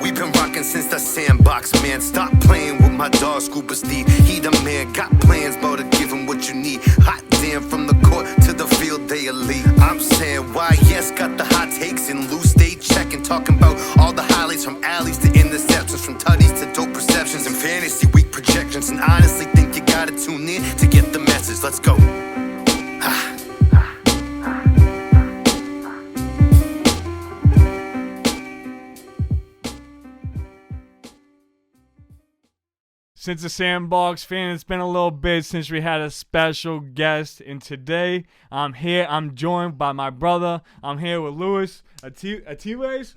We've been rocking since the Sandbox, man. Stop playing with my dog, Scuba Steve. He the man, got plans, bro, to give him what you need. Hot damn, from the court to the field, they elite. I'm saying why, yes, got the hot takes and loose, stay checking. Talking about all the highlights from alleys to interceptions, from tutties to dope receptions and fantasy week projections. And honestly think you gotta tune in to get the message. Let's go. Since the Sandbox fan, it's been a little bit since we had a special guest, and today I'm here. I'm joined by my brother. I'm here with Luis Atiles.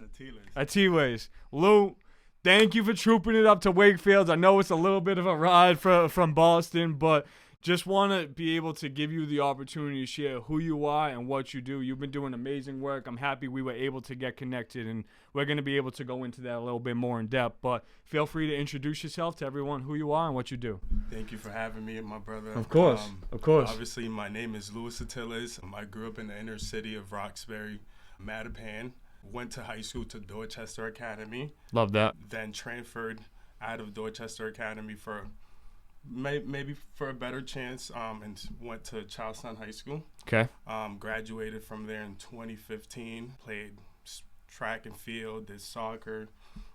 Lou, thank you for trooping it up to Wakefield. I know it's a little bit of a ride from Boston, but just want to be able to give you the opportunity to share who you are and what you do. You've been doing amazing work. I'm happy we were able to get connected, and we're going to be able to go into that a little bit more in depth. But feel free to introduce yourself to everyone, who you are and what you do. Thank you for having me, my brother. Of course. Obviously, my name is Luis Atiles. I grew up in the inner city of Roxbury, Mattapan. Went to high school to Dorchester Academy. Love that. Then transferred out of Dorchester Academy for maybe for a better chance, and went to Charlestown High School. Okay. Graduated from there in 2015. Played track and field, did soccer.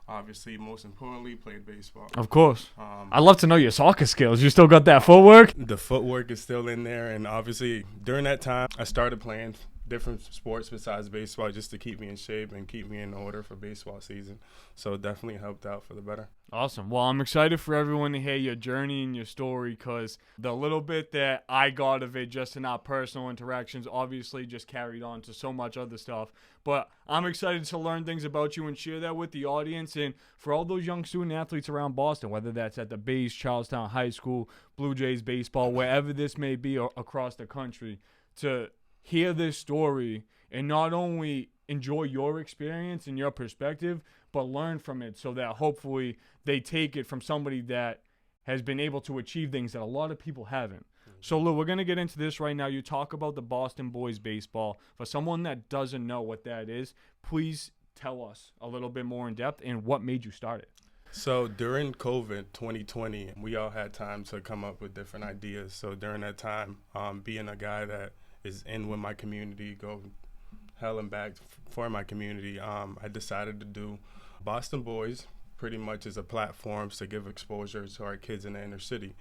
Obviously, most importantly, played baseball. Of course. I'd love to know your soccer skills. You still got that footwork? The footwork is still in there, and obviously during that time, I started playing different sports besides baseball just to keep me in shape and keep me in order for baseball season. So it definitely helped out for the better. Awesome. Well, I'm excited for everyone to hear your journey and your story, because the little bit that I got of it just in our personal interactions obviously just carried on to so much other stuff. But I'm excited to learn things about you and share that with the audience, and for all those young student athletes around Boston, whether that's at the base, Charlestown High School, Blue Jays baseball, wherever this may be or across the country, to hear this story and not only enjoy your experience and your perspective, but learn from it so that hopefully they take it from somebody that has been able to achieve things that a lot of people haven't. So, Lou, we're going to get into this right now. You talk about the Boston Boys baseball. For someone that doesn't know what that is, please tell us a little bit more in depth and what made you start it. So during COVID 2020, we all had time to come up with different ideas. So during that time, being a guy that is in with my community, go hell and back for my community, I decided to do Boston Boys pretty much as a platform to give exposure to our kids in the inner city.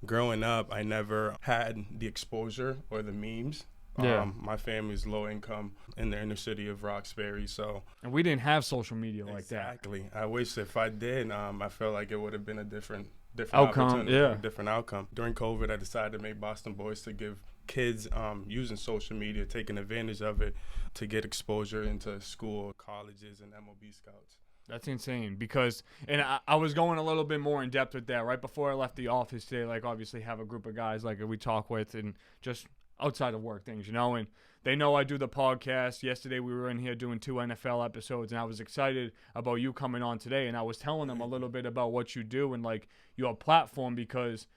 Growing up, I never had the exposure or the memes. Yeah. My family's low income in the inner city of Roxbury, so. And we didn't have social media like that. Exactly. I wish if I did, I felt like it would have been a different outcome, opportunity, different outcome. During COVID, I decided to make Boston Boys to give kids using social media, taking advantage of it to get exposure into school, colleges, and MLB scouts. That's insane, because, and I was going a little bit more in depth with that right before I left the office today. Like, obviously have a group of guys like we talk with and just outside of work things, you know, and they know I do the podcast. Yesterday we were in here doing 2 NFL episodes, and I was excited about you coming on today, and I was telling them a little bit about what you do and like your platform, because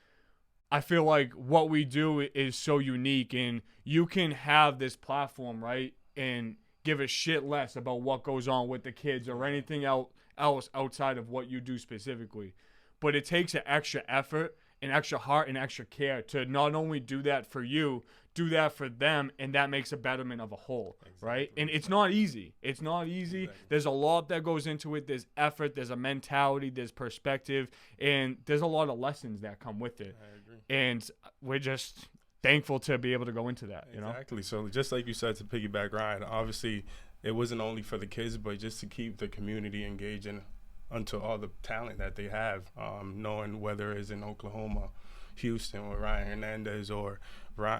I feel like what we do is so unique, and you can have this platform, right, and give a shit less about what goes on with the kids or anything else outside of what you do specifically. But it takes an extra effort, an extra heart, and extra care to not only do that for you, do that for them, and that makes a betterment of a whole, right? And it's not easy. It's not easy. Exactly. There's a lot that goes into it. There's effort, there's a mentality, there's perspective, and there's a lot of lessons that come with it. I agree. And we're just thankful to be able to go into that, you know? Exactly. So just like you said, to piggyback Ryan, obviously it wasn't only for the kids, but just to keep the community engaging onto all the talent that they have, knowing whether it's in Oklahoma, Houston with Ryan Hernandez, or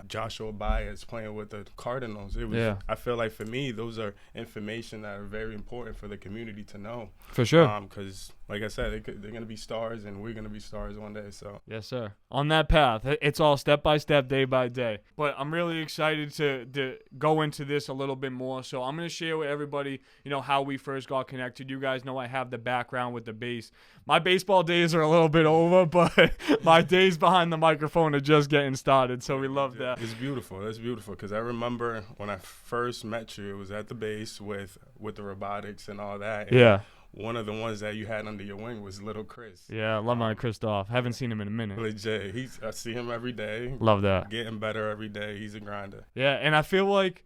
Joshua Baez playing with the Cardinals. It was, I feel like for me, those are information that are very important for the community to know. For sure. Because, like I said, they're going to be stars, and we're going to be stars one day. So yes, sir. On that path, it's all step by step, day by day. But I'm really excited to go into this a little bit more. So I'm going to share with everybody, you know, how we first got connected. You guys know I have the background with the base. My baseball days are a little bit over, but my days behind the microphone are just getting started. So we love that. It's beautiful. It's beautiful, because I remember when I first met you, it was at the base with the robotics and all that. And yeah. one of the ones that you had under your wing was little Chris. Yeah, I love my Christoph. Haven't seen him in a minute. Legit. I see him every day. Love that. Getting better every day. He's a grinder. Yeah, and I feel like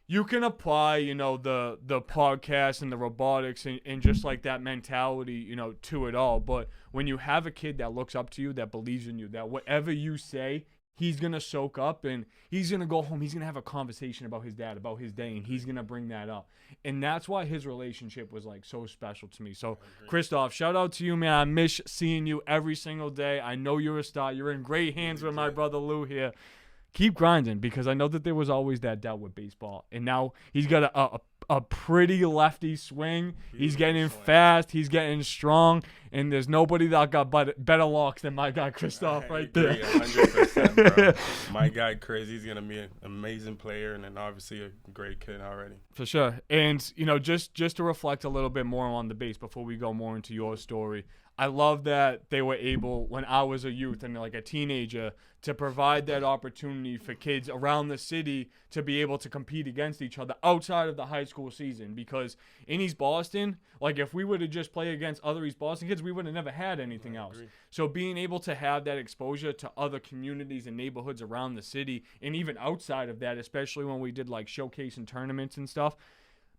you can apply, the podcast and the robotics and just like that mentality, to it all. But when you have a kid that looks up to you, that believes in you, that whatever you say, he's going to soak up and he's going to go home. He's going to have a conversation about his dad, about his day, and he's going to bring that up. And that's why his relationship was like so special to me. So, Christoph, shout out to you, man. I miss seeing you every single day. I know you're a star. You're in great hands with my brother Lou here. Keep grinding, because I know that there was always that doubt with baseball. And now he's got a pretty lefty swing. He's getting fast. He's getting strong. And there's nobody that got better locks than my guy Christoph right there. 100%, bro. My guy Chris, he's going to be an amazing player and then obviously a great kid already. For sure. And, just to reflect a little bit more on the base before we go more into your story, I love that they were able, when I was a youth and like a teenager, to provide that opportunity for kids around the city to be able to compete against each other outside of the high school season. Because in East Boston, like if we were to just play against other East Boston kids, we would have never had anything else. So being able to have that exposure to other communities and neighborhoods around the city, and even outside of that, especially when we did like showcase and tournaments and stuff,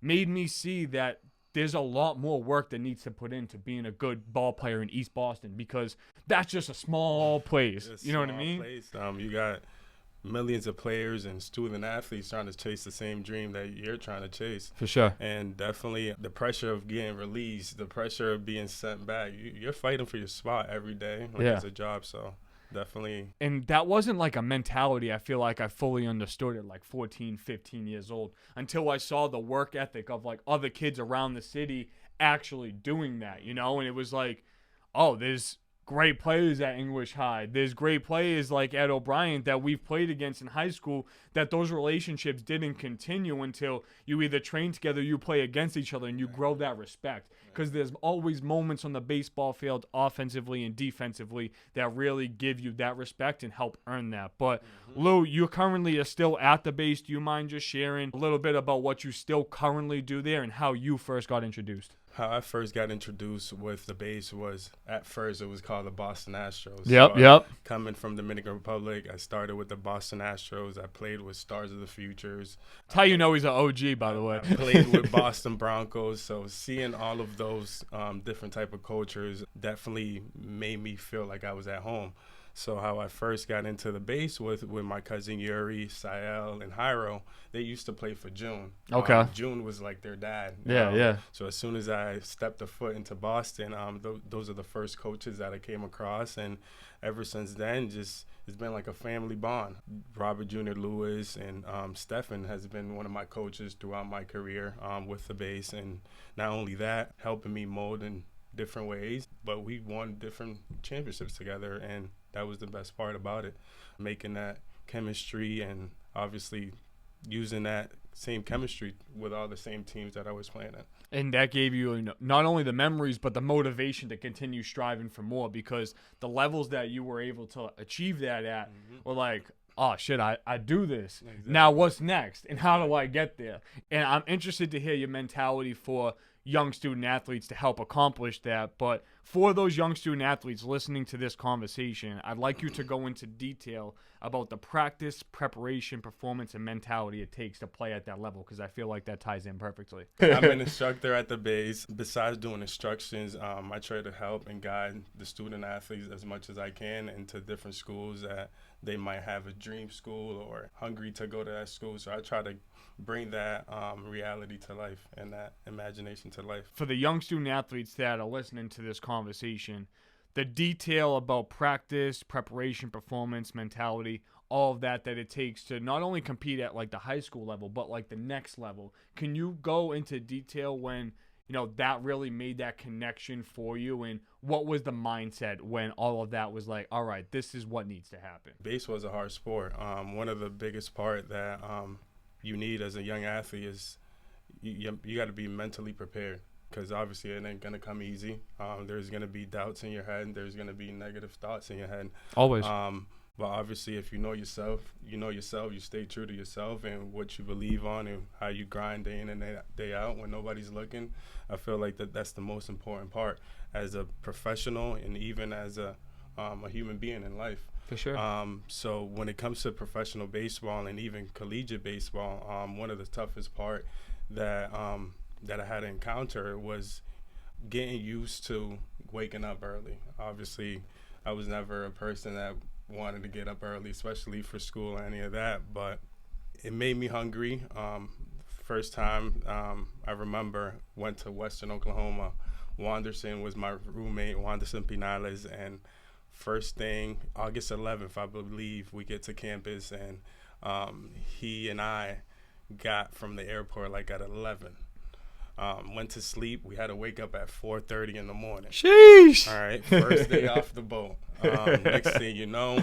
made me see that there's a lot more work that needs to put into being a good ball player in East Boston, because that's just a small place. You know what I mean? Place. You got millions of players and student athletes trying to chase the same dream that you're trying to chase. For sure. And definitely the pressure of getting released, the pressure of being sent back. You're fighting for your spot every day. It's a job, so definitely. And that wasn't like a mentality I feel like I fully understood at like 14, 15 years old, until I saw the work ethic of like other kids around the city actually doing that, and it was like, oh, there's great players at English High. There's great players like Ed O'Brien that we've played against in high school, that those relationships didn't continue until you either train together, you play against each other, and you grow that respect. Because there's always moments on the baseball field, offensively and defensively, that really give you that respect and help earn that. But Lou, you currently are still at the base. Do you mind just sharing a little bit about what you still currently do there and how you first got introduced? How I first got introduced with the base was, at first it was called the Boston Astros. Yep. Coming from Dominican Republic, I started with the Boston Astros. I played with Stars of the Futures. That's how you know he's an OG, by the way. I played with Boston Broncos. So seeing all of those different type of cultures definitely made me feel like I was at home. So how I first got into the base with my cousin Yuri, Sael, and Jairo, they used to play for June. Okay. June was like their dad. Yeah. So as soon as I stepped a foot into Boston, those are the first coaches that I came across. And ever since then, it's been like a family bond. Robert Jr. Lewis and Stephen has been one of my coaches throughout my career with the base. And not only that, helping me mold in different ways, but we won different championships together, and that was the best part about it, making that chemistry and obviously using that same chemistry with all the same teams that I was playing at. And that gave you not only the memories, but the motivation to continue striving for more, because the levels that you were able to achieve that at were like, oh, shit, I do this. Exactly. Now what's next? And how do I get there? And I'm interested to hear your mentality for young student athletes to help accomplish that. But for those young student athletes listening to this conversation, I'd like you to go into detail about the practice, preparation, performance, and mentality it takes to play at that level, because I feel like that ties in perfectly. I'm an instructor at the base. Besides doing instructions, I try to help and guide the student athletes as much as I can into different schools that they might have a dream school or hungry to go to that school. So I try to bring that reality to life and that imagination to life. For the young student athletes that are listening to this conversation, the detail about practice, preparation, performance, mentality, all of that it takes to not only compete at like the high school level, but like the next level. Can you go into detail when, that really made that connection for you, and what was the mindset when all of that was like, all right, this is what needs to happen? Base was a hard sport. One of the biggest part that you need as a young athlete is you got to be mentally prepared, because obviously it ain't going to come easy. There's going to be doubts in your head. There's going to be negative thoughts in your head. Always. But obviously, if you know yourself, you stay true to yourself and what you believe on and how you grind day in and day out when nobody's looking. I feel like that's the most important part as a professional and even as a human being in life. For sure. So when it comes to professional baseball and even collegiate baseball, one of the toughest part that I had to encounter was getting used to waking up early. Obviously, I was never a person that wanted to get up early, especially for school or any of that, but it made me hungry. First time I remember went to Western Oklahoma. Wanderson was my roommate, Wanderson Pinales, and first thing, August 11th, I believe, we get to campus, and he and I got from the airport like at 11. Went to sleep. We had to wake up at 4:30 in the morning. Sheesh. All right, first day off the boat. Next thing you know,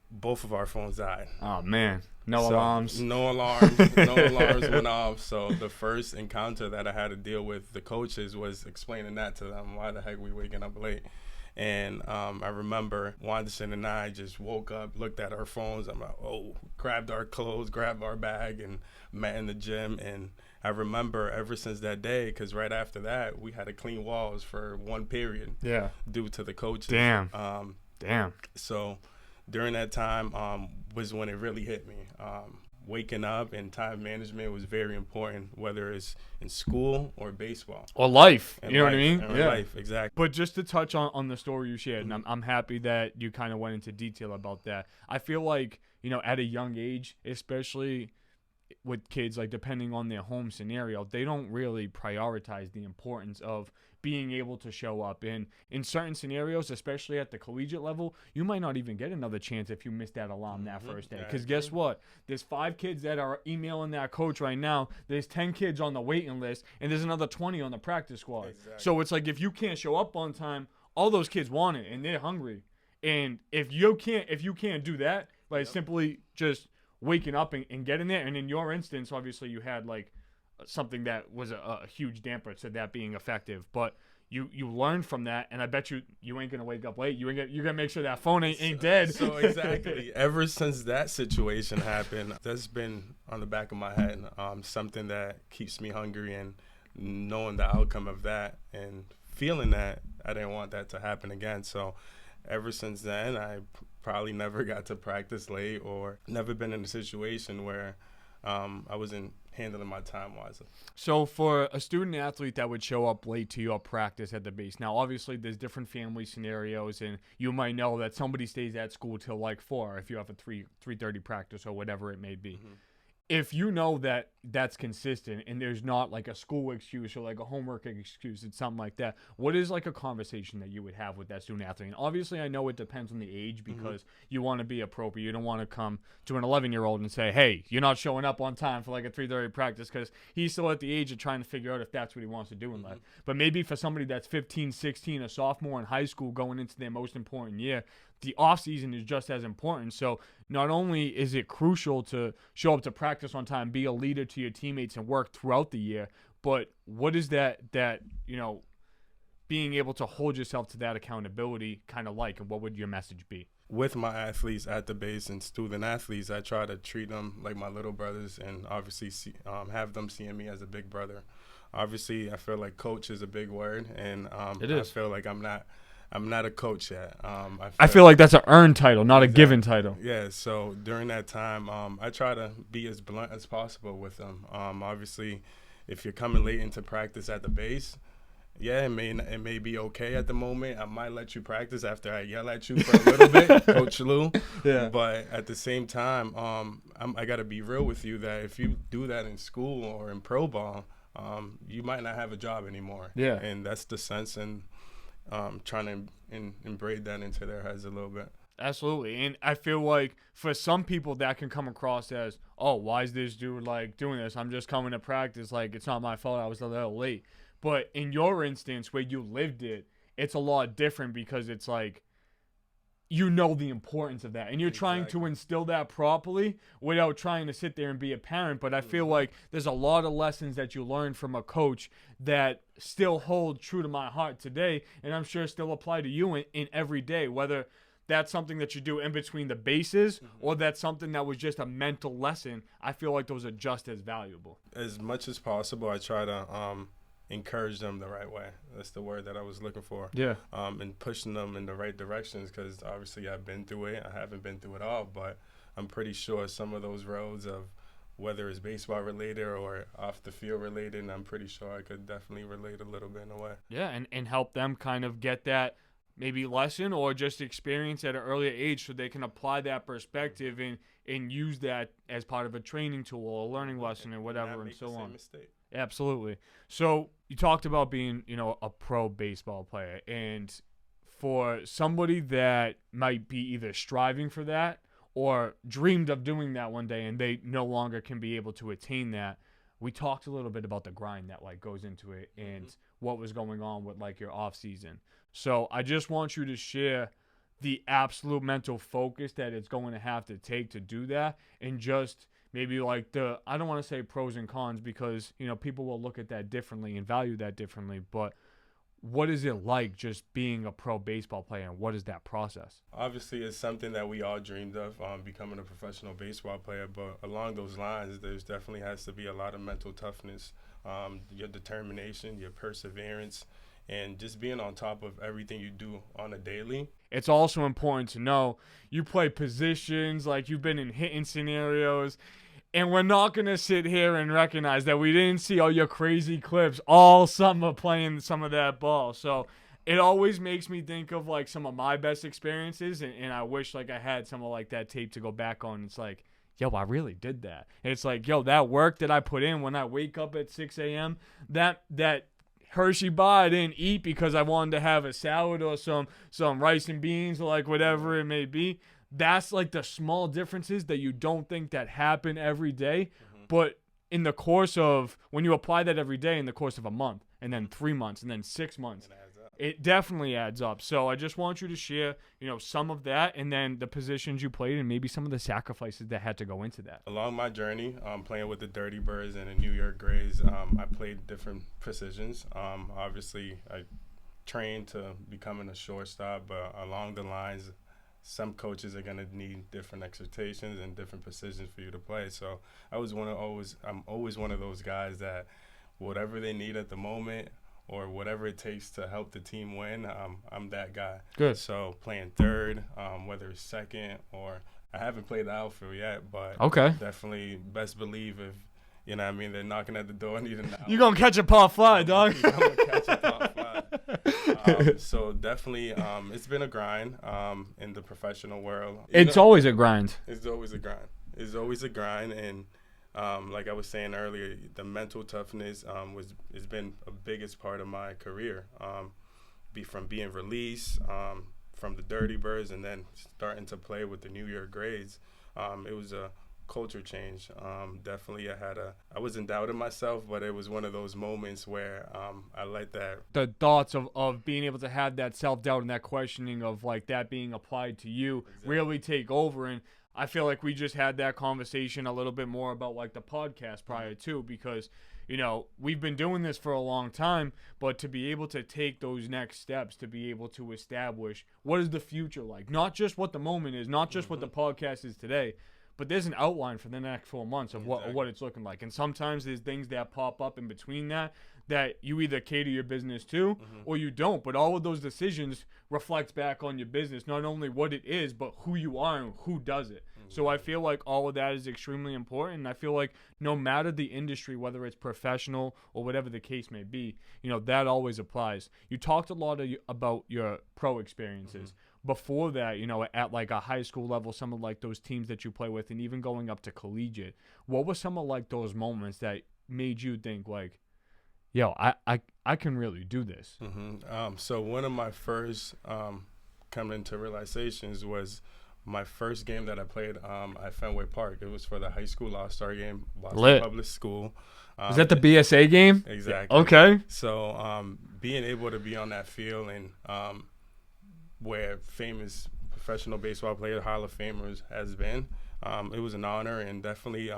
both of our phones died. Oh, man. No alarms. No alarms. No alarms went off. So the first encounter that I had to deal with the coaches was explaining that to them. Why the heck we waking up late? And I remember Wanderson and I just woke up, looked at our phones. I'm like, oh, grabbed our clothes, grabbed our bag, and met in the gym. And I remember ever since that day, because right after that, we had to clean walls for one period. Yeah. Due to the coaches. Damn. Damn. So during that time was when it really hit me. Waking up and time management was very important, whether it's in school or baseball. Or life. And you know life, what I mean? and Yeah. life, exactly. But just to touch on the story you shared, and I'm happy that you kind of went into detail about that. I feel like, at a young age, especially with kids, like depending on their home scenario, they don't really prioritize the importance of being able to show up. And in certain scenarios, especially at the collegiate level, you might not even get another chance if you miss that alarm that first day. Because guess what? There's 5 kids that are emailing that coach right now. There's 10 kids on the waiting list, and there's another 20 on the practice squad. Exactly. So it's like if you can't show up on time, all those kids want it, and they're hungry. And if you can't do that by simply just waking up and getting there, and in your instance, obviously you had like something that was a huge damper to that being effective, but you learned from that, and I bet you ain't gonna wake up late. You're gonna make sure that phone ain't dead. So exactly. Ever since that situation happened, that's been on the back of my head. Something that keeps me hungry, and knowing the outcome of that and feeling that I didn't want that to happen again. So ever since then, I probably never got to practice late or never been in a situation where I wasn't handling my time wisely. So for a student athlete that would show up late to your practice at the base, now obviously there's different family scenarios, and you might know that somebody stays at school till like 4 if you have a 3:30 practice or whatever it may be. Mm-hmm. If you know that that's consistent and there's not like a school excuse or like a homework excuse, it's something like that, what is like a conversation that you would have with that student athlete? And obviously I know it depends on the age, because you want to be appropriate. You don't want to come to an 11-year-old and say, hey, you're not showing up on time for like a 3:30 practice, because he's still at the age of trying to figure out if that's what he wants to do in life. But maybe for somebody that's 15, 16, a sophomore in high school going into their most important year, the off-season is just as important. So not only is it crucial to show up to practice on time, be a leader to your teammates, and work throughout the year, but what is that being able to hold yourself to that accountability kind of like, and what would your message be? With my athletes at the base and student athletes, I try to treat them like my little brothers, and obviously have them seeing me as a big brother. Obviously, I feel like coach is a big word, and it is. I feel like I'm not a coach yet. I feel like that's an earned title, not a given title. Yeah, so during that time, I try to be as blunt as possible with them. Obviously, if you're coming late into practice at the base, yeah, it may be okay at the moment. I might let you practice after I yell at you for a little bit, Coach Lou. Yeah. But at the same time, I got to be real with you that if you do that in school or in pro ball, you might not have a job anymore. Yeah. And that's the sense, and trying to inbraid that into their heads a little bit. Absolutely. And I feel like for some people that can come across as, oh, why is this dude like doing this? I'm just coming to practice. Like, it's not my fault. I was a little late. But in your instance where you lived it, it's a lot different, because it's like, you know the importance of that. And you're trying to instill that properly without trying to sit there and be a parent. But I feel like there's a lot of lessons that you learn from a coach that still hold true to my heart today, and I'm sure still apply to you in every day, whether that's something that you do in between the bases, or that's something that was just a mental lesson, I feel like those are just as valuable. As much as possible, I try to encourage them the right way. That's the word that I was looking for. Yeah. And pushing them in the right directions, because obviously I've been through it. I haven't been through it all, but I'm pretty sure some of those roads of whether it's baseball related or off the field related, and I'm pretty sure I could definitely relate a little bit in a way. Yeah, and help them kind of get that maybe lesson or just experience at an earlier age so they can apply that perspective and use that as part of a training tool or a learning lesson or whatever and so on. Absolutely. So you talked about being, a pro baseball player, and for somebody that might be either striving for that or dreamed of doing that one day and they no longer can be able to attain that, we talked a little bit about the grind that goes into it and what was going on with your off season. So I just want you to share the absolute mental focus that it's going to have to take to do that, and just maybe I don't want to say pros and cons, because people will look at that differently and value that differently, but what is it like just being a pro baseball player, and what is that process? Obviously, it's something that we all dreamed of, becoming a professional baseball player. But along those lines, there's definitely has to be a lot of mental toughness, your determination, your perseverance, and just being on top of everything you do on a daily. It's also important to know you play positions, you've been in hitting scenarios. And we're not going to sit here and recognize that we didn't see all your crazy clips all summer playing some of that ball. So it always makes me think of some of my best experiences. And I wish I had some of that tape to go back on. It's yo, I really did that. And it's yo, that work that I put in when I wake up at 6 a.m., that Hershey bar I didn't eat because I wanted to have a salad or some rice and beans or whatever it may be. That's the small differences that you don't think that happen every day. But in the course of, when you apply that every day in the course of a month, and then 3 months, and then 6 months, it definitely adds up. So I just want you to share, some of that, and then the positions you played, and maybe some of the sacrifices that had to go into that. Along my journey, playing with the Dirty Birds and the New York Grays, I played different positions. Obviously, I trained to becoming a shortstop, but along the lines, some coaches are gonna need different expectations and different positions for you to play. So I'm always one of those guys that whatever they need at the moment or whatever it takes to help the team win, I'm that guy. Good. So playing third, whether it's second, or I haven't played the outfield yet, but definitely best believe if they're knocking at the door needing the outfield. You gonna catch a pop fly, dog. I'm gonna catch a pop fly. So definitely, it's been a grind in the professional world. It's always a grind. It's always a grind. It's always a grind, and like I was saying earlier, the mental toughness has been a biggest part of my career. From being released from the Dirty Birds and then starting to play with the New York Grays, it was a culture change. Definitely I was in doubt of myself, but it was one of those moments where I let the thoughts of being able to have that self-doubt and that questioning of that being applied to you really take over. And I feel like we just had that conversation a little bit more about the podcast prior to, because we've been doing this for a long time, but to be able to take those next steps, to be able to establish what is the future like, not just what the moment is, not just what the podcast is today, but there's an outline for the next 4 months of what it's looking like. And sometimes there's things that pop up in between that you either cater your business to or you don't. But all of those decisions reflect back on your business, not only what it is, but who you are and who does it. So I feel like all of that is extremely important. And I feel like no matter the industry, whether it's professional or whatever the case may be, that always applies. You talked a lot about your pro experiences. Before that, at a high school level, some of those teams that you play with, and even going up to collegiate, what were some of those moments that made you think yo, I can really do this? So one of my first coming to realizations was my first game that I played at Fenway Park. It was for the high school All-Star game, Boston Public School. Is that the BSA game? Exactly. Okay. So being able to be on that field and where famous professional baseball players, Hall of Famers, has been, it was an honor, and definitely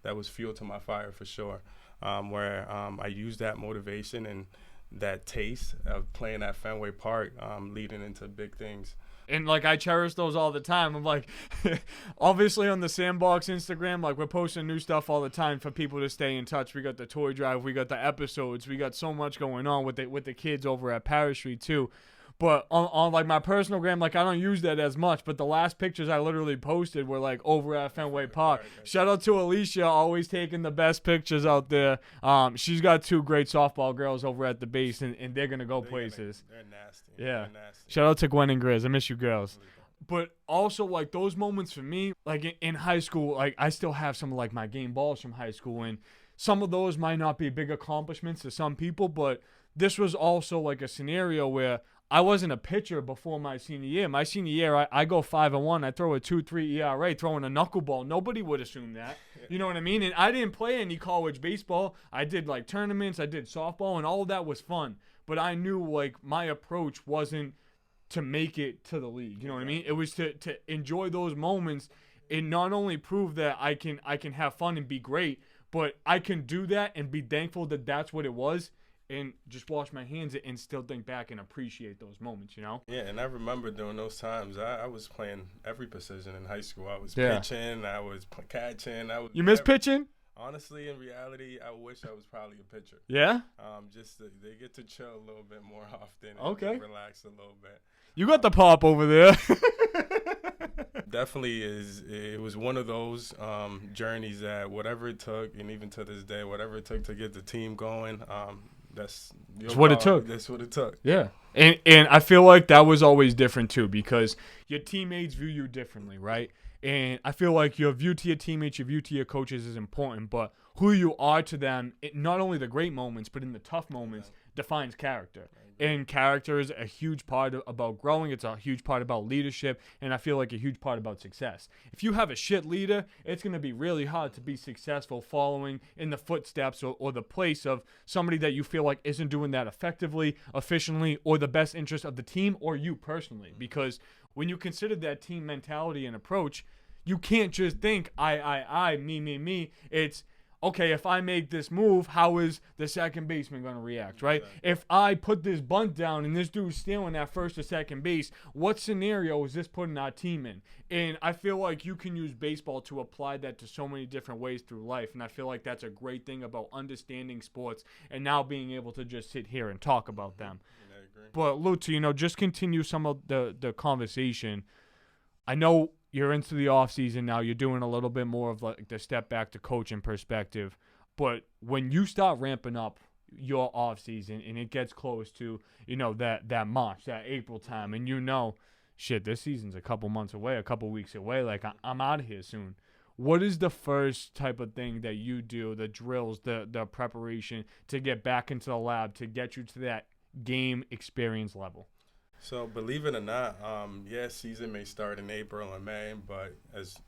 that was fuel to my fire for sure, where I used that motivation and that taste of playing at Fenway Park leading into big things. And, like, I cherish those all the time. I'm like, obviously on the Sandbox Instagram, like, we're posting new stuff all the time for people to stay in touch. We got the toy drive. We got the episodes. We got so much going on with the kids over at Paris Street, too. But on like, my personal gram, like, I don't use that as much. But the last pictures I literally posted were, like, over at Fenway Park. Shout out to Alicia, always taking the best pictures out there. She's got 2 great softball girls over at the base, and they're going to go places. They're nasty. Yeah. They're nasty. Shout out to Gwen and Grizz. I miss you girls. But also, like, those moments for me, like, in high school, like, I still have some of, like, my game balls from high school. And some of those might not be big accomplishments to some people, but this was also, like, a scenario where I wasn't a pitcher before my senior year. My senior year, I go 5-1. I throw a 2.3 ERA, throwing a knuckleball. Nobody would assume that. You know what I mean? And I didn't play any college baseball. I did, like, tournaments. I did softball, and all of that was fun. But I knew, like, my approach wasn't to make it to the league. You know what I mean? It was to enjoy those moments and not only prove that I can have fun and be great, but I can do that and be thankful that that's what it was. And just wash my hands and still think back and appreciate those moments, you know? Yeah, and I remember during those times, I was playing every position in high school. I was pitching, I was catching. You miss pitching? Honestly, in reality, I wish I was probably a pitcher. Yeah? They get to chill a little bit more often and relax a little bit. You got the pop over there. Definitely it was one of those journeys that whatever it took, and even to this day, whatever it took to get the team going, that's what it took. That's what it took. Yeah. And I feel like that was always different too, because your teammates view you differently, right? And I feel like your view to your teammates, your view to your coaches is important, but who you are to them, not only the great moments, but in the tough moments, defines character. And character is a huge part about growing. It's a huge part about leadership, and I feel like a huge part about success. If you have a shit leader, it's going to be really hard to be successful following in the footsteps or the place of somebody that you feel like isn't doing that effectively, efficiently, or the best interest of the team or you personally. Because when you consider that team mentality and approach, you can't just think I, me. It's, okay, if I make this move, how is the second baseman going to react, right? Exactly. If I put this bunt down and this dude's stealing that first or second base, what scenario is this putting our team in? And I feel like you can use baseball to apply that to so many different ways through life, and I feel like that's a great thing about understanding sports and now being able to just sit here and talk about them. Yeah, I agree. But, Luta, just continue some of the conversation. I know you're into the off season now. You're doing a little bit more of like the step back to coaching perspective. But when you start ramping up your off season and it gets close to, that March, that April time, and shit, this season's a couple months away, a couple weeks away. Like, I'm out of here soon. What is the first type of thing that you do, the drills, the preparation to get back into the lab to get you to that game experience level? So believe it or not, season may start in April and May, but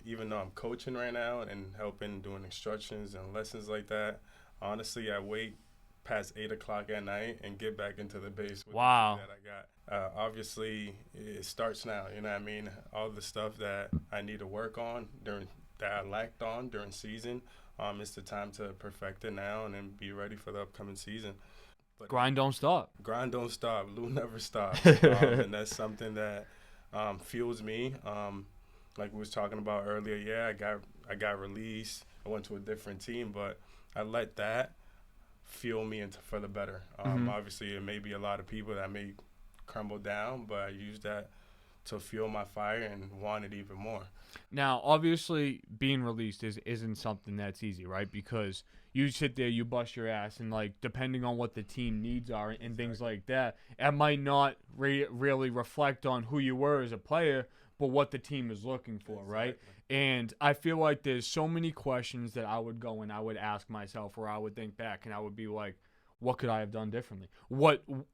even though I'm coaching right now and helping doing instructions and lessons like that, honestly, I wait past 8 o'clock at night and get back into the base with wow. the team that I got. Obviously, it starts now. You know what I mean? All the stuff that I need to work on that I lacked on during season, it's the time to perfect it now and then be ready for the upcoming season. But grind don't stop. Grind don't stop. Lou never stops. And that's something that fuels me. Like we was talking about earlier, I got released. I went to a different team, but I let that fuel me for the better. Obviously, it may be a lot of people that may crumble down, but I use that to fuel my fire and want it even more. Now, obviously, being released isn't something that's easy, right? Because you sit there, you bust your ass, and, like, depending on what the team needs are and exactly. things like that, it might not really reflect on who you were as a player, but what the team is looking for, exactly. right? And I feel like there's so many questions that I would go and I would ask myself, or I would think back, and I would be like, what could I have done differently? And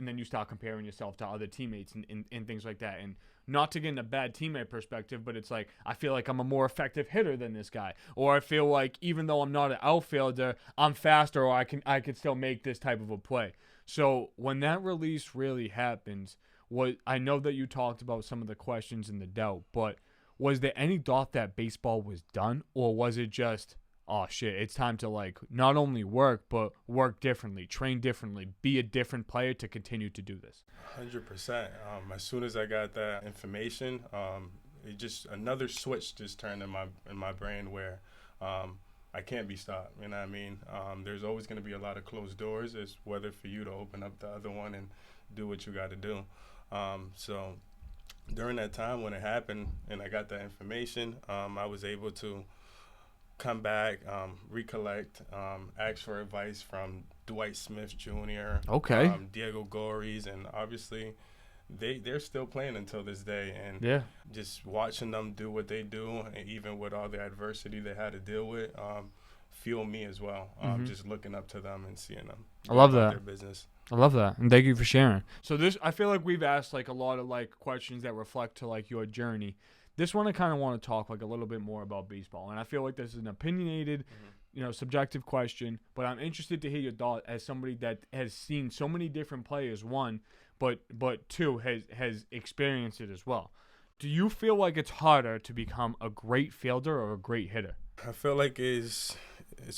then you start comparing yourself to other teammates and things like that. And not to get in a bad teammate perspective, but it's like, I feel like I'm a more effective hitter than this guy. Or I feel like even though I'm not an outfielder, I'm faster, or I can still make this type of a play. So when that release really happens, I know that you talked about some of the questions and the doubt, but was there any thought that baseball was done, or was it just, oh shit, it's time to like not only work but work differently, train differently, be a different player to continue to do this? 100%. As soon as I got that information, it just another switch just turned in my brain where I can't be stopped. You know what I mean? There's always going to be a lot of closed doors. It's whether for you to open up the other one and do what you got to do. So during that time when it happened and I got that information, I was able to come back, recollect, ask for advice from Dwight Smith Jr., Okay. Diego Gories, and obviously they're still playing until this day. And Yeah. just watching them do what they do, and even with all the adversity they had to deal with, fuel me as well. Just looking up to them and seeing them. I love about that. Their business. I love that, and thank you for sharing. So this, I feel like we've asked like a lot of like questions that reflect to like your journey. This one I kind of want to talk like a little bit more about baseball, and I feel like this is an opinionated, subjective question. But I'm interested to hear your thought as somebody that has seen so many different players. One, but two has experienced it as well. Do you feel like it's harder to become a great fielder or a great hitter? I feel like it's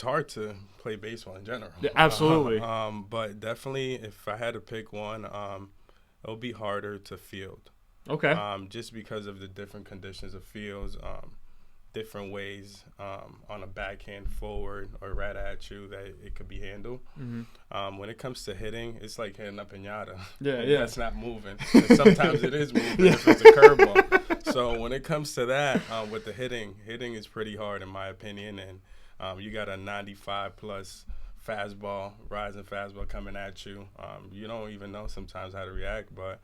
hard to play baseball in general. Yeah, absolutely. But definitely, if I had to pick one, it would be harder to field. Okay. Just because of the different conditions of fields, different ways on a backhand forward or right at you that it could be handled. When it comes to hitting, it's like hitting a piñata. Yeah. That's not moving. And sometimes it is moving if it's a curveball. So when it comes to that, with the hitting is pretty hard in my opinion. And you got a 95-plus fastball, rising fastball coming at you. You don't even know sometimes how to react. But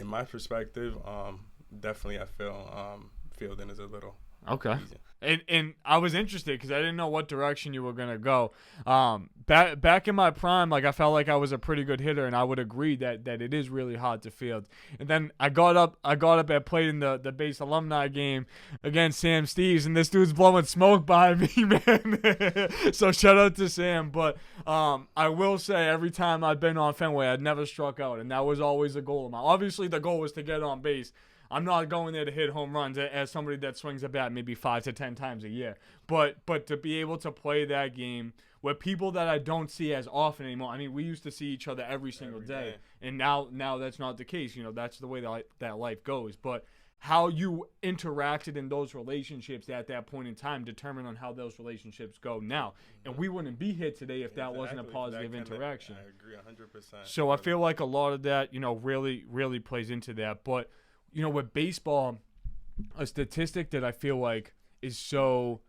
in my perspective, definitely I feel fielding is a little easier. And I was interested because I didn't know what direction you were gonna go. Back in my prime, like I felt like I was a pretty good hitter, and I would agree that it is really hard to field. And then I got up and played in the base alumni game against Sam Steves, and this dude's blowing smoke by me, man. So shout out to Sam. But I will say every time I've been on Fenway, I'd never struck out, and that was always a goal of mine. Obviously, the goal was to get on base. I'm not going there to hit home runs as somebody that swings a bat maybe 5 to 10 times a year. But to be able to play that game with people that I don't see as often anymore. I mean, we used to see each other every single day. And now that's not the case. That's the way that life goes. But how you interacted in those relationships at that point in time determine on how those relationships go now. And we wouldn't be here today if that wasn't a positive interaction. I agree 100%. So I feel like a lot of that, really, really plays into that. But with baseball, a statistic that I feel like is so,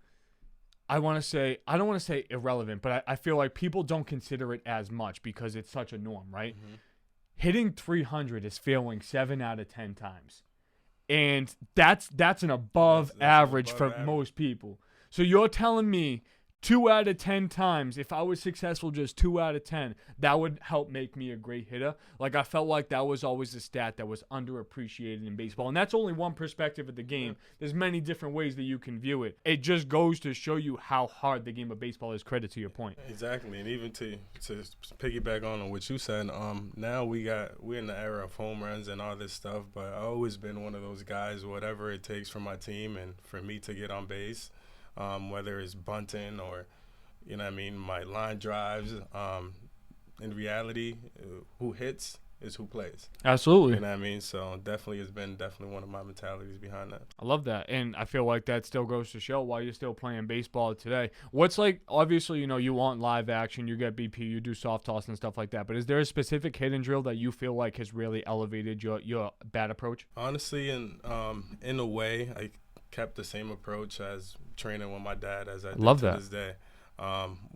I don't want to say irrelevant, but I feel like people don't consider it as much because it's such a norm, right? Hitting 300 is failing 7 out of 10 times. And that's an above average for most people. So you're telling me 2 out of 10 times, if I was successful just 2 out of 10, that would help make me a great hitter. Like, I felt like that was always a stat that was underappreciated in baseball. And that's only one perspective of the game. There's many different ways that you can view it. It just goes to show you how hard the game of baseball is, credit to your point. Exactly. And even to piggyback on what you said, now we're in the era of home runs and all this stuff, but I've always been one of those guys, whatever it takes for my team and for me to get on base. Whether it's bunting or, my line drives. In reality, who hits is who plays. Absolutely. You know what I mean? So definitely has been one of my mentalities behind that. I love that. And I feel like that still goes to show why you're still playing baseball today. What's like, obviously, you want live action, you get BP, you do soft toss and stuff like that. But is there a specific hit and drill that you feel like has really elevated your bat approach? Honestly, in a way, I kept the same approach as training with my dad as I did to this day.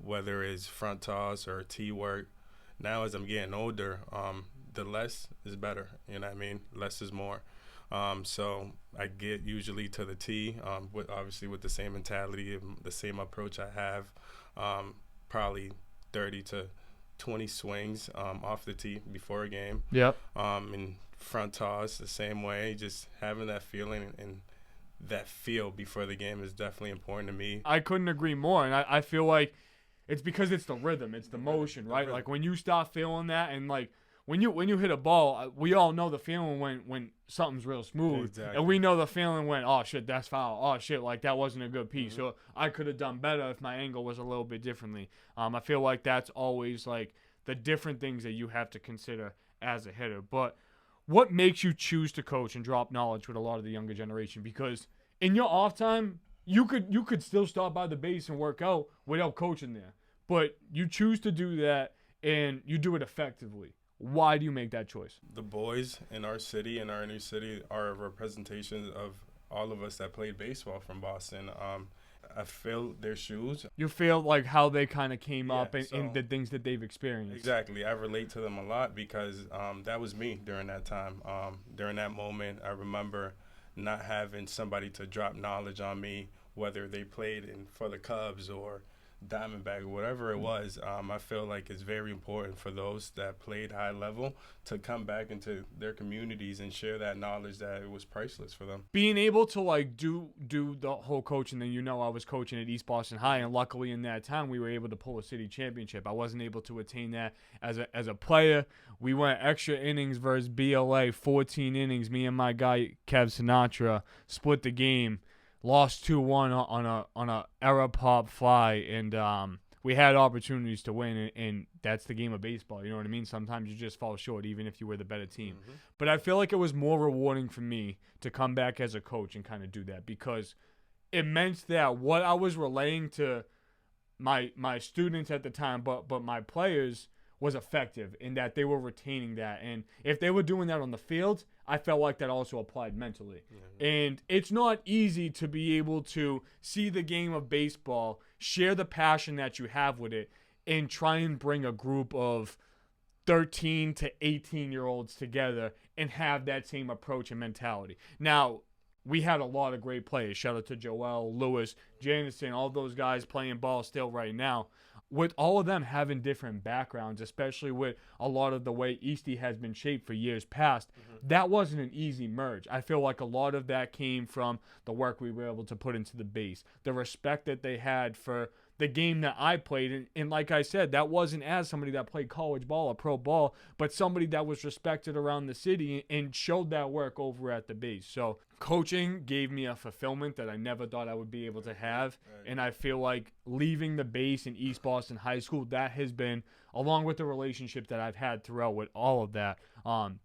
Whether it's front toss or tee work. Now as I'm getting older, the less is better. You know what I mean? Less is more. So I get usually to the tee, with the same mentality, the same approach I have. Probably 30 to 20 swings off the tee before a game. Yep. And front toss the same way, just having that feeling and that feel before the game is definitely important to me. I couldn't agree more, and I feel like it's because it's the rhythm, it's the motion, right? Like when you start feeling that, and like when you hit a ball, we all know the feeling when something's real smooth, Exactly. and we know the feeling when, oh shit, that's foul, oh shit, like that wasn't a good piece, or I could have done better if my angle was a little bit differently. I feel like that's always like the different things that you have to consider as a hitter. But what makes you choose to coach and drop knowledge with a lot of the younger generation? Because in your off time, you could still stop by the base and work out without coaching there, but you choose to do that and you do it effectively. Why do you make that choice? The boys in our city, in our inner city, are a representation of all of us that played baseball from Boston. I fill their shoes. You feel like how they kind of came up Yeah, and the things that they've experienced. Exactly. I relate to them a lot because that was me during that time. During that moment, I remember not having somebody to drop knowledge on me, whether they played for the Cubs or Diamondback or whatever it was. I feel like it's very important for those that played high level to come back into their communities and share that knowledge that it was priceless for them. Being able to like do the whole coaching thing, I was coaching at East Boston High, and luckily in that time we were able to pull a city championship. I wasn't able to attain that as a player. We went extra innings versus BLA, 14 innings. Me and my guy Kev Sinatra split the game. Lost 2-1 on a error pop fly, and we had opportunities to win, and that's the game of baseball. You know what I mean? Sometimes you just fall short, even if you were the better team. But I feel like it was more rewarding for me to come back as a coach and kind of do that, because it meant that what I was relaying to my students at the time, but my players, was effective in that they were retaining that. And if they were doing that on the field, I felt like that also applied mentally. And it's not easy to be able to see the game of baseball, share the passion that you have with it, and try and bring a group of 13 to 18-year-olds together and have that same approach and mentality. Now, we had a lot of great players. Shout out to Joel, Lewis, Janison, all those guys playing ball still right now. With all of them having different backgrounds, especially with a lot of the way Eastie has been shaped for years past, that wasn't an easy merge. I feel like a lot of that came from the work we were able to put into the base, the respect that they had for the game that I played. And like I said, that wasn't as somebody that played college ball or pro ball, but somebody that was respected around the city and showed that work over at the base. So coaching gave me a fulfillment that I never thought I would be able to have. And I feel like leaving the base in East Boston High School, that has been, along with the relationship that I've had throughout with all of that,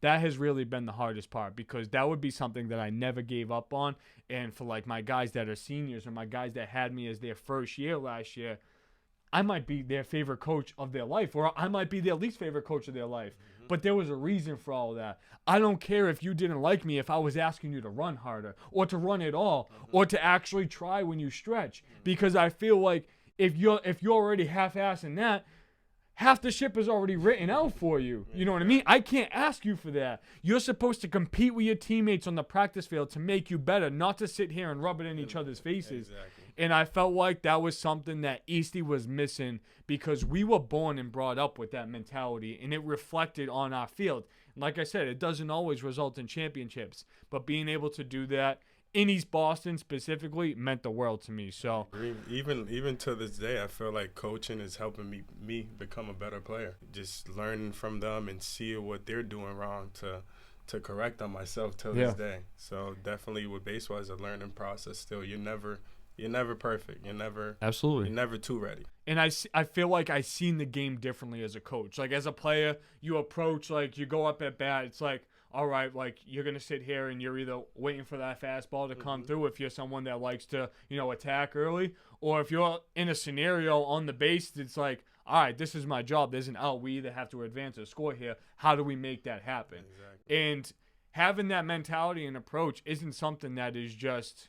that has really been the hardest part, because that would be something that I never gave up on. And for like my guys that are seniors or my guys that had me as their first year last year, I might be their favorite coach of their life, or I might be their least favorite coach of their life. But there was a reason for all of that. I don't care if you didn't like me if I was asking you to run harder or to run at all or to actually try when you stretch, because I feel like if you're already half-assing that, half the ship is already written out for you. You know what I mean? I can't ask you for that. You're supposed to compete with your teammates on the practice field to make you better, not to sit here and rub it in each other's faces. Exactly. And I felt like that was something that Eastie was missing, because we were born and brought up with that mentality, and it reflected on our field. And like I said, it doesn't always result in championships, but being able to do that in East Boston specifically meant the world to me. So even to this day, I feel like coaching is helping me become a better player. Just learning from them and seeing what they're doing wrong to correct on myself till this day. So definitely with baseball, it's a learning process. Still, you're never perfect. You're never too ready. And I feel like I seen the game differently as a coach. Like as a player, you approach, like you go up at bat, it's like, all right, like you're going to sit here and you're either waiting for that fastball to come through if you're someone that likes to, attack early, or if you're in a scenario on the base, it's like, all right, this is my job. There's an out. We either have to advance or score here. How do we make that happen? Exactly. And having that mentality and approach isn't something that is just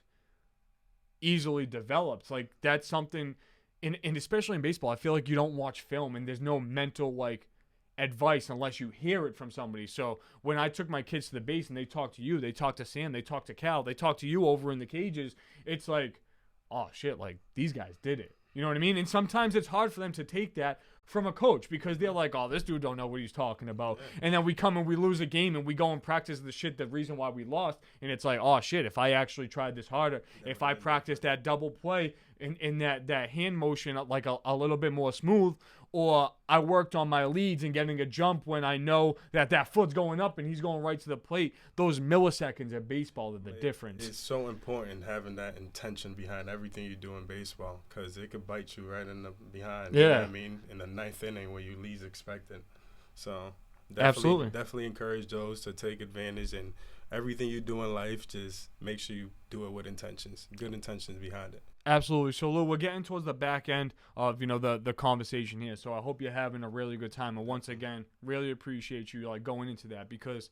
easily developed. Like that's something, and especially in baseball, I feel like you don't watch film and there's no mental like advice unless you hear it from somebody. So when I took my kids to the base and they talk to you, they talk to Sam, they talk to Cal, they talk to you over in the cages, it's like, oh shit, like these guys did it. You know what I mean? And sometimes it's hard for them to take that from a coach, because they're like, oh, this dude don't know what he's talking about. And then we come and we lose a game and we go and practice the reason why we lost. And it's like, oh shit, if I actually tried this harder, if I practiced that double play in that hand motion like a little bit more smooth, or I worked on my leads and getting a jump when I know that foot's going up and he's going right to the plate. Those milliseconds at baseball are the difference. It's so important having that intention behind everything you do in baseball, because it could bite you right in the behind. Yeah. You know what I mean? In the ninth inning where you least expect it. So definitely encourage those to take advantage, and everything you do in life, just make sure you do it with intentions, good intentions behind it. Absolutely. So, Lou, we're getting towards the back end of, the conversation here. So I hope you're having a really good time. And once again, really appreciate you, going into that because,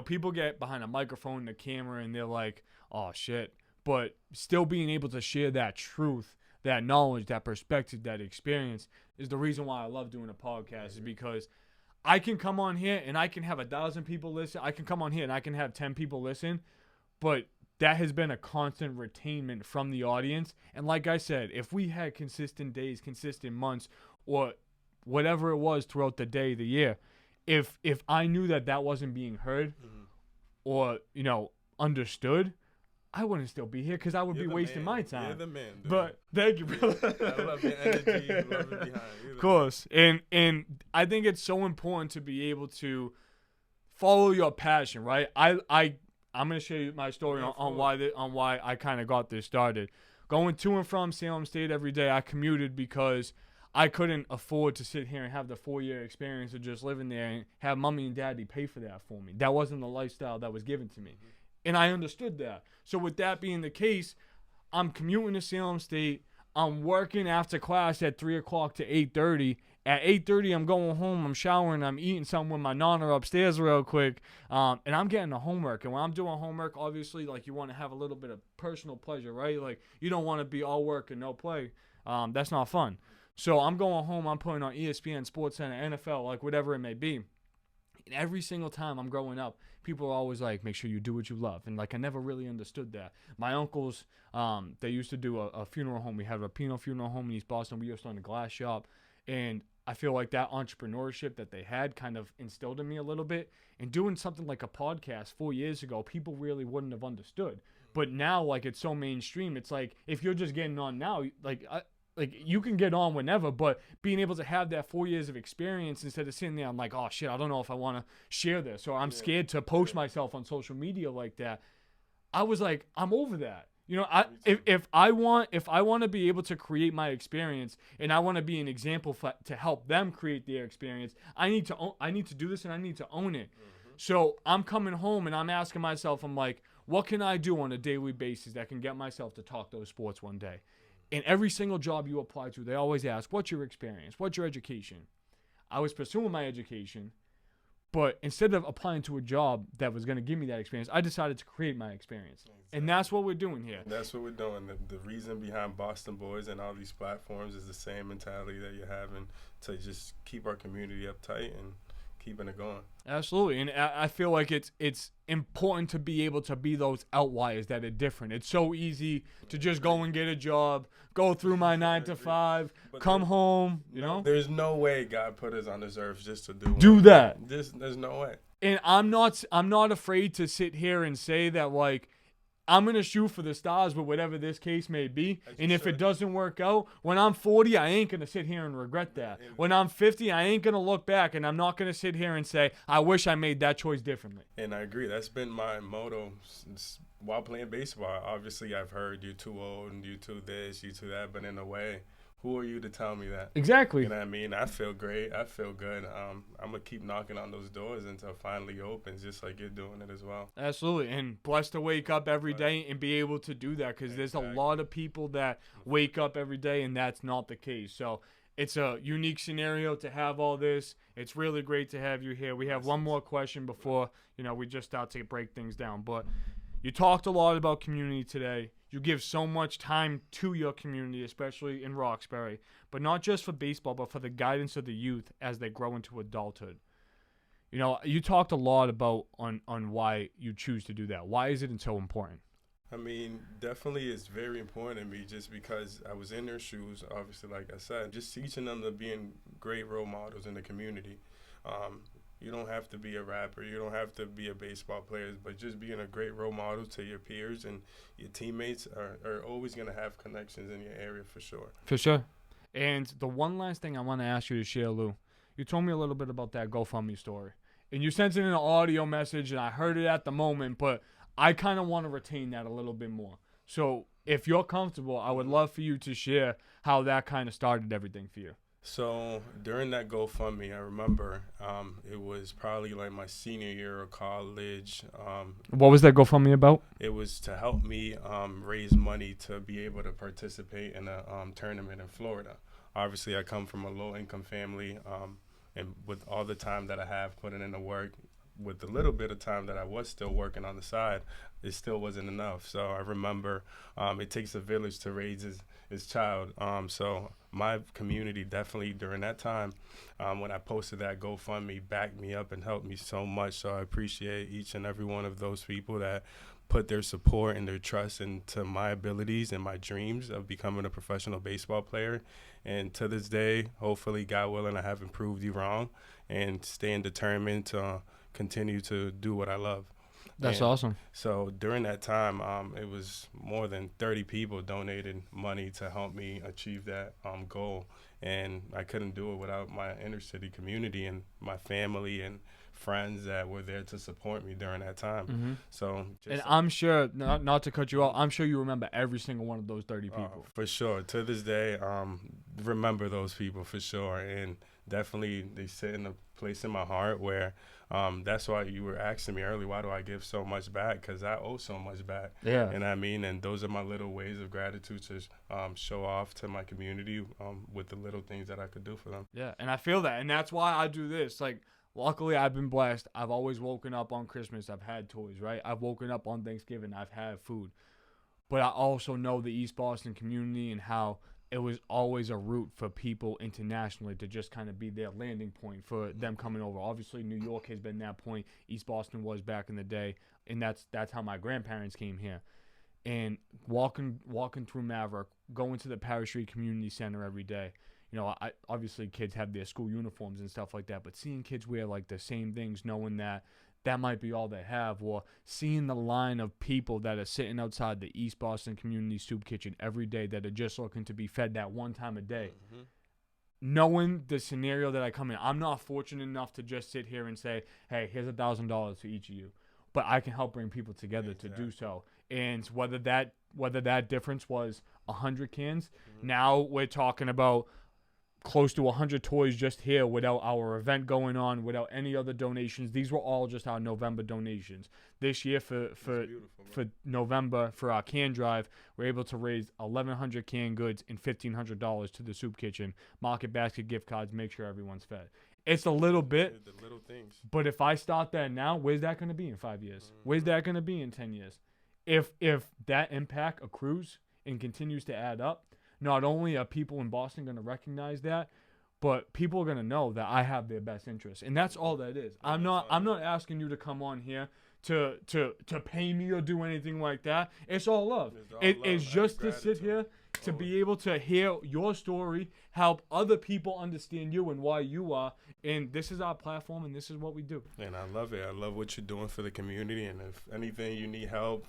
people get behind a microphone and a camera and they're like, oh, shit. But still being able to share that truth, that knowledge, that perspective, that experience is the reason why I love doing a podcast is because I can come on here and I can have 1,000 people listen. I can come on here and I can have 10 people listen, but that has been a constant retainment from the audience. And like I said, if we had consistent days, consistent months, or whatever it was throughout the day, the year, if I knew that wasn't being heard or, understood, I wouldn't still be here because I would be wasting my time. You're the man, dude. But thank you, brother. I love your energy. I love it behind you. Of course. And I think it's so important to be able to follow your passion, right? I'm going to share you my story on why I kind of got this started. Going to and from Salem State every day, I commuted because I couldn't afford to sit here and have the 4-year experience of just living there and have mommy and daddy pay for that for me. That wasn't the lifestyle that was given to me. And I understood that. So with that being the case, I'm commuting to Salem State. I'm working after class at 3 o'clock to 8:30. At 8:30, I'm going home. I'm showering. I'm eating something with my nana upstairs real quick. And I'm getting the homework. And when I'm doing homework, obviously, you want to have a little bit of personal pleasure, right? You don't want to be all work and no play. That's not fun. So I'm going home. I'm putting on ESPN, SportsCenter, NFL, whatever it may be. And every single time I'm growing up, people are always like, make sure you do what you love. And I never really understood that. My uncles, they used to do a funeral home. We had a Pino funeral home in East Boston. We used to own a glass shop. And I feel like that entrepreneurship that they had kind of instilled in me a little bit. And doing something like a podcast 4 years ago, people really wouldn't have understood. But now, it's so mainstream. It's if you're just getting on now, you can get on whenever, but being able to have that 4 years of experience instead of sitting there, I'm like, oh shit, I don't know if I want to share this, or I'm scared to post myself on social media like that. I was like, I'm over that. If I want to be able to create my experience and I want to be an example to help them create their experience, I need to do this and I need to own it. So I'm coming home and I'm asking myself, I'm like, what can I do on a daily basis that can get myself to talk those sports one day? In every single job you apply to, they always ask, what's your experience? What's your education? I was pursuing my education, but instead of applying to a job that was going to give me that experience, I decided to create my experience. Exactly. And that's what we're doing here. That's what we're doing. The reason behind Boston Boys and all these platforms is the same mentality that you're having to just keep our community uptight and keeping it going. Absolutely. And I feel like it's important to be able to be those outliers that are different. It's so easy to just go and get a job, go through my 9 to 5, come home, There's no way God put us on this earth just to do that. There's no way. And I'm not afraid to sit here and say that I'm going to shoot for the stars with whatever this case may be. And if it doesn't work out, when I'm 40, I ain't going to sit here and regret that. When I'm 50, I ain't going to look back, and I'm not going to sit here and say, I wish I made that choice differently. And I agree. That's been my motto since while playing baseball. Obviously, I've heard you're too old and you too this, you too that, but in a way, who are you to tell me that? Exactly. You know what I mean? I feel great. I feel good. I'm going to keep knocking on those doors until it finally opens, just like you're doing it as well. Absolutely. And blessed to wake up every day and be able to do that because there's a lot of people that wake up every day and that's not the case. So it's a unique scenario to have all this. It's really great to have you here. We have one more question before, we just start to break things down. But you talked a lot about community today. You give so much time to your community, especially in Roxbury, but not just for baseball, but for the guidance of the youth as they grow into adulthood. You talked a lot about on why you choose to do that. Why is it so important? I mean, definitely it's very important to me just because I was in their shoes, obviously, like I said, just teaching them to being great role models in the community. You don't have to be a rapper. You don't have to be a baseball player, but just being a great role model to your peers and your teammates are always going to have connections in your area for sure. For sure. And the one last thing I want to ask you to share, Lou, you told me a little bit about that GoFundMe story. And you sent it in an audio message, and I heard it at the moment, but I kind of want to retain that a little bit more. So if you're comfortable, I would love for you to share how that kind of started everything for you. So during that GoFundMe, I remember it was probably like my senior year of college. What was that GoFundMe about? It was to help me raise money to be able to participate in a tournament in Florida. Obviously, I come from a low-income family, and with all the time that I have putting in the work, with the little bit of time that I was still working on the side, it still wasn't enough. So I remember it takes a village to raise his child. So my community definitely during that time, when I posted that GoFundMe, backed me up and helped me so much. So I appreciate each and every one of those people that put their support and their trust into my abilities and my dreams of becoming a professional baseball player. And to this day, hopefully, God willing, I haven't proved you wrong, and staying determined to continue to do what I love. That's awesome. So during that time, it was more than 30 people donated money to help me achieve that goal. And I couldn't do it without my inner city community and my family and friends that were there to support me during that time. Mm-hmm. So, and I'm sure, not to cut you off, I'm sure you remember every single one of those 30 people. For sure. To this day, remember those people for sure. And definitely they sit in a place in my heart where that's why you were asking me earlier, why do I give so much back? Because I owe so much back. Yeah. And I mean, and those are my little ways of gratitude to show off to my community with the little things that I could do for them. Yeah, and I feel that. And that's why I do this. Like, luckily, I've been blessed. I've always woken up on Christmas. I've had toys, right? I've woken up on Thanksgiving. I've had food. But I also know the East Boston community and how it was always a route for people internationally to just kind of be their landing point for them coming over. Obviously, New York has been that point. East Boston was back in the day, and that's how my grandparents came here. And walking through Maverick, going to the Parish Street Community Center every day. You know, obviously kids have their school uniforms and stuff like that, but seeing kids wear like the same things, knowing that might be all they have, or seeing the line of people that are sitting outside the East Boston Community Soup Kitchen every day that are just looking to be fed that one time a day. Mm-hmm. Knowing the scenario that I come in, I'm not fortunate enough to just sit here and say, hey, here's $1,000 for each of you. But I can help bring people together to do so. And whether that difference was 100 cans, now we're talking about close to 100 toys just here without our event going on, without any other donations. These were all just our November donations. This year for November, for our can drive, we're able to raise 1,100 canned goods and $1,500 to the soup kitchen. Market basket gift cards, make sure everyone's fed. It's a little bit, the little things. But if I start that now, where's that going to be in 5 years? Where's that going to be in 10 years? If that impact accrues and continues to add up, not only are people in Boston going to recognize that, but people are going to know that I have their best interests. And that's all that is. I'm not asking you to come on here to pay me or do anything like that. It's all love. It's just to sit here to be able to hear your story, help other people understand you and why you are. And this is our platform, and this is what we do. And I love it. I love what you're doing for the community. And if anything you need help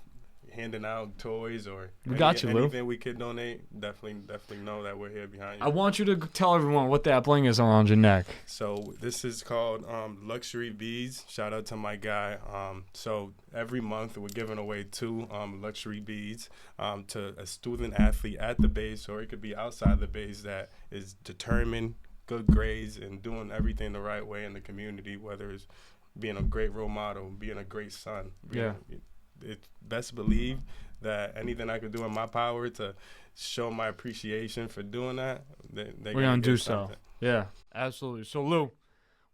handing out toys or anything we could donate, definitely know that we're here behind you. I want you to tell everyone what that bling is around your neck. So this is called Luxury Beads. Shout out to my guy. So every month we're giving away 2 luxury beads to a student athlete at the base, or it could be outside the base, that is determined, good grades, and doing everything the right way in the community, whether it's being a great role model, being a great son. It's best believe that anything I could do in my power to show my appreciation for doing that, we're going to do so. Yeah, absolutely. So, Lou,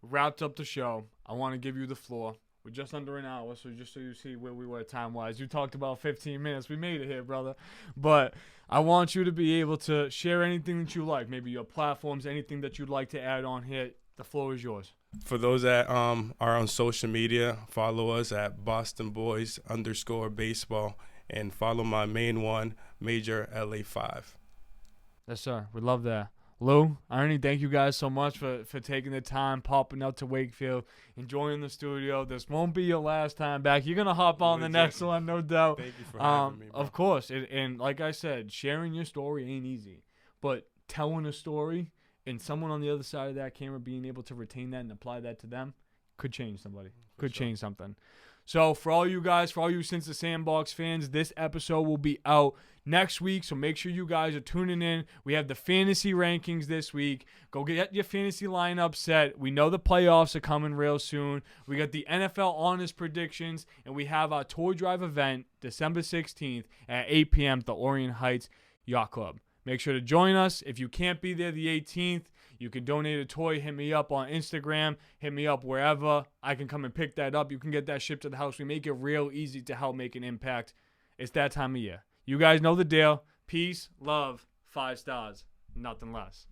we wrapped up the show. I want to give you the floor. We're just under an hour, so just so you see where we were time-wise. You talked about 15 minutes. We made it here, brother. But I want you to be able to share anything that you like, maybe your platforms, anything that you'd like to add on here. The floor is yours. For those that are on social media, follow us at BostonBoys_baseball, and follow my main one, Major LA5. Yes, sir. We love that. Lou, Ernie, thank you guys so much for taking the time, popping out to Wakefield, enjoying the studio. This won't be your last time back. You're going to hop on the next one, no doubt. Thank you for having me, bro. Of course. And like I said, sharing your story ain't easy. But telling a story and someone on the other side of that camera being able to retain that and apply that to them could change somebody. Could change something. So for all you guys, for all you Since the Sandbox fans, this episode will be out next week. So make sure you guys are tuning in. We have the fantasy rankings this week. Go get your fantasy lineup set. We know the playoffs are coming real soon. We got the NFL Honest Predictions. And we have our toy drive event December 16th at 8 p.m. at the Orient Heights Yacht Club. Make sure to join us. If you can't be there the 18th, you can donate a toy. Hit me up on Instagram. Hit me up wherever. I can come and pick that up. You can get that shipped to the house. We make it real easy to help make an impact. It's that time of year. You guys know the deal. Peace, love, 5 stars, nothing less.